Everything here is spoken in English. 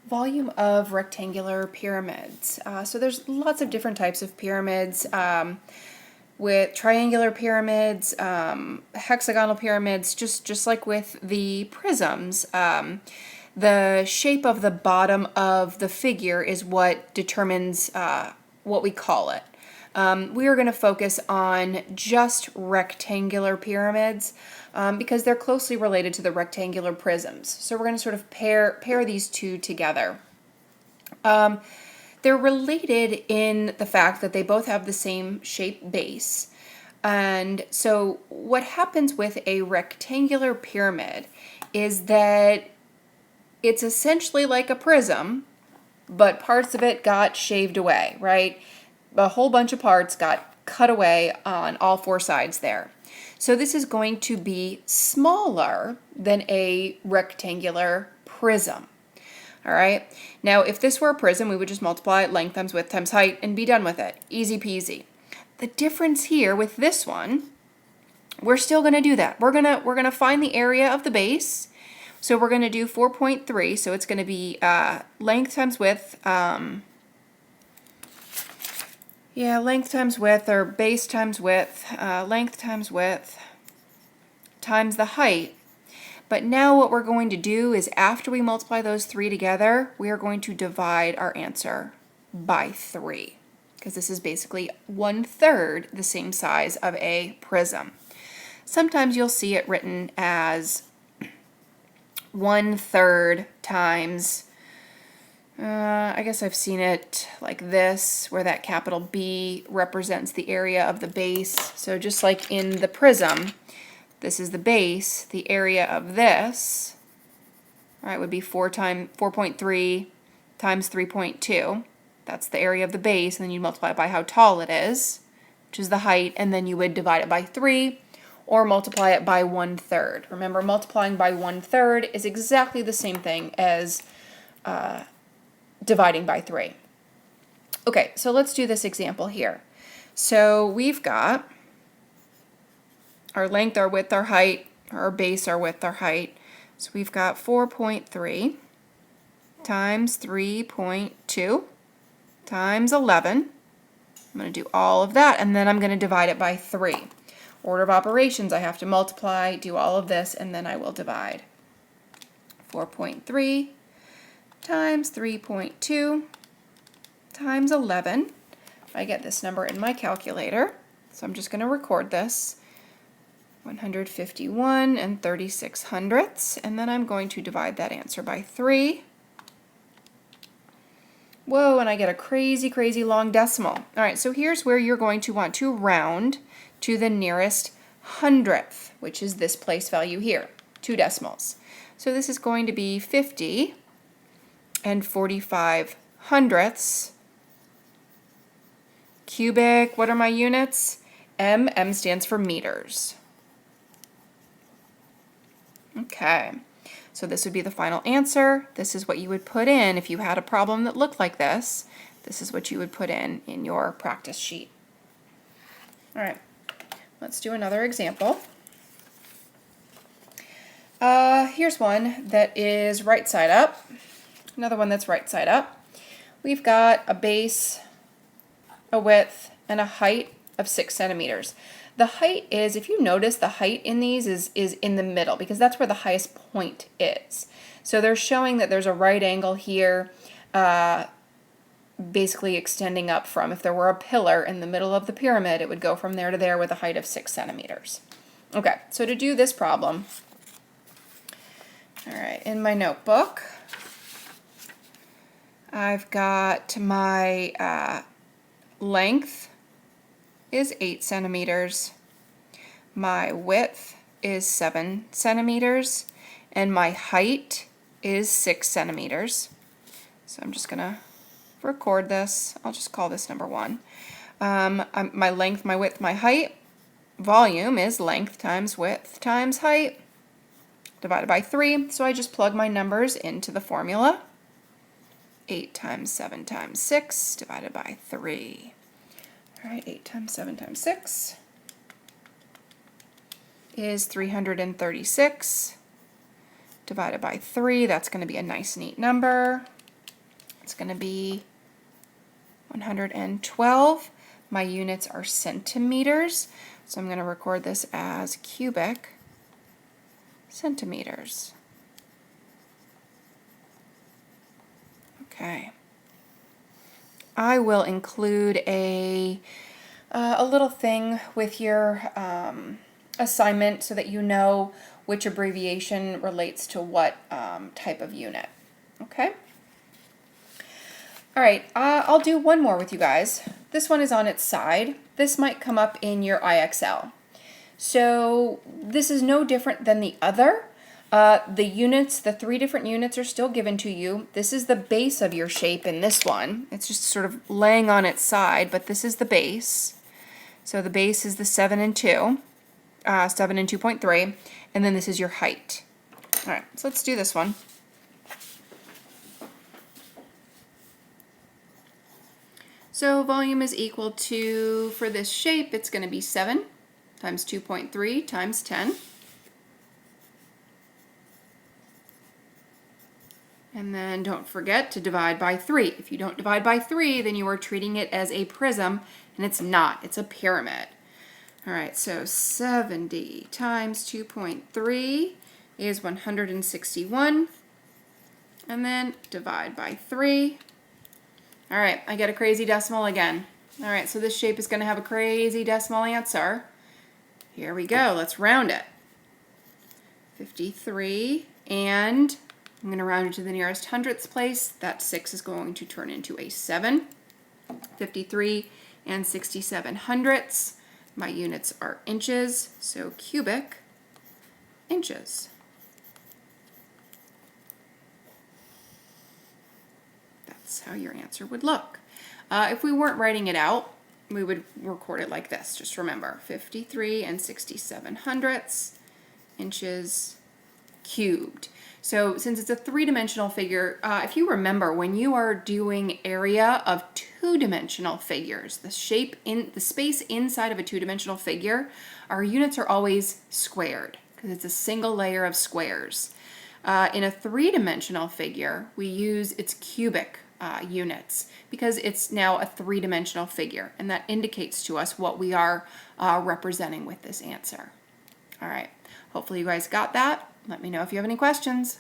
Volume of rectangular pyramids. So there's lots of different types of pyramids, with triangular pyramids, hexagonal pyramids, just like with the prisms. The shape of the bottom of the figure is what determines what we call it. We are going to focus on just rectangular pyramids because they're closely related to the rectangular prisms. So we're going to sort of pair these two together. They're related in the fact that they both have the same shape base. And so what happens with a rectangular pyramid is that it's essentially like a prism, but parts of it got shaved away, right? A whole bunch of parts got cut away on all four sides there. So this is going to be smaller than a rectangular prism. All right. Now, if this were a prism, we would just multiply length times width times height and be done with it. Easy peasy. The difference here with this one, we're still going to do that. We're gonna find the area of the base. So we're going to do 4.3. So it's going to be length times width. Length times width, or base times width, length times width, times the height. But now what we're going to do is after we multiply those three together, we are going to divide our answer by 3, because this is basically 1/3 the same size of a prism. Sometimes you'll see it written as 1/3 times, I guess I've seen it like this, where that capital B represents the area of the base. So just like in the prism, this is the base, the area of this, right, would be 4.3 times 3.2. That's the area of the base, and then you multiply it by how tall it is, which is the height, and then you would divide it by 3, or multiply it by 1/3. Remember, multiplying by 1/3 is exactly the same thing as dividing by 3. Okay, so let's do this example here. So we've got our length, our width, our height, our base, our width, our height. So we've got 4.3 times 3.2 times 11. I'm going to do all of that, and then I'm going to divide it by 3. Order of operations, I have to multiply, do all of this, and then I will divide. 4.3 times 3.2 times 11. I get this number in my calculator, so I'm just going to record this. 151 and 36/100ths, and then I'm going to divide that answer by 3. Whoa, and I get a crazy, crazy long decimal. All right, so here's where you're going to want to round to the nearest hundredth, which is this place value here, 2 decimals. So this is going to be 50 and 45/100ths. Cubic, what are my units? M stands for meters. Okay, so this would be the final answer. This is what you would put in if you had a problem that looked like this. This is what you would put in your practice sheet. All right, let's do another example. Here's one that is right side up. Another one that's right side up. We've got a base, a width, and a height of 6 centimeters. The height is, if you notice, the height in these is in the middle, because that's where the highest point is. So they're showing that there's a right angle here, basically extending up from, if there were a pillar in the middle of the pyramid, it would go from there to there with a height of 6 centimeters. Okay, so to do this problem, all right, in my notebook, I've got my length is 8 centimeters, my width is 7 centimeters, and my height is 6 centimeters. So I'm just gonna record this. I'll just call this number 1. My length, my width, my height, volume is length times width times height, divided by 3. So I just plug my numbers into the formula. 8 times 7 times 6 divided by 3. All right, 8 times 7 times 6 is 336 divided by 3. That's going to be a nice, neat number. It's going to be 112. My units are centimeters, so I'm going to record this as cubic centimeters. Okay. I will include a little thing with your assignment so that you know which abbreviation relates to what type of unit. Okay? All right, I'll do one more with you guys. This one is on its side. This might come up in your IXL. So this is no different than the other. The units, the 3 different units are still given to you. This is the base of your shape in this one. It's just sort of laying on its side, but this is the base. So the base is the 7 and 2, 7 and 2.3, and then this is your height. All right, so let's do this one. So volume is equal to, for this shape, it's going to be 7 times 2.3 times 10. And then don't forget to divide by 3. If you don't divide by 3, then you are treating it as a prism, and it's not. It's a pyramid. All right, so 70 times 2.3 is 161. And then divide by 3. All right, I get a crazy decimal again. All right, so this shape is going to have a crazy decimal answer. Here we go. Let's round it. 53, and I'm going to round it to the nearest hundredths place. That 6 is going to turn into a 7. 53 and 67 hundredths. My units are inches, so cubic inches. That's how your answer would look. If we weren't writing it out, we would record it like this. Just remember, 53 and 67 hundredths inches cubed. So since it's a 3-dimensional figure, if you remember, when you are doing area of 2-dimensional figures, the shape in the space inside of a 2-dimensional figure, our units are always squared because it's a single layer of squares. In a 3-dimensional figure, we use its cubic units because it's now a 3-dimensional figure, and that indicates to us what we are representing with this answer. All right, hopefully you guys got that. Let me know if you have any questions.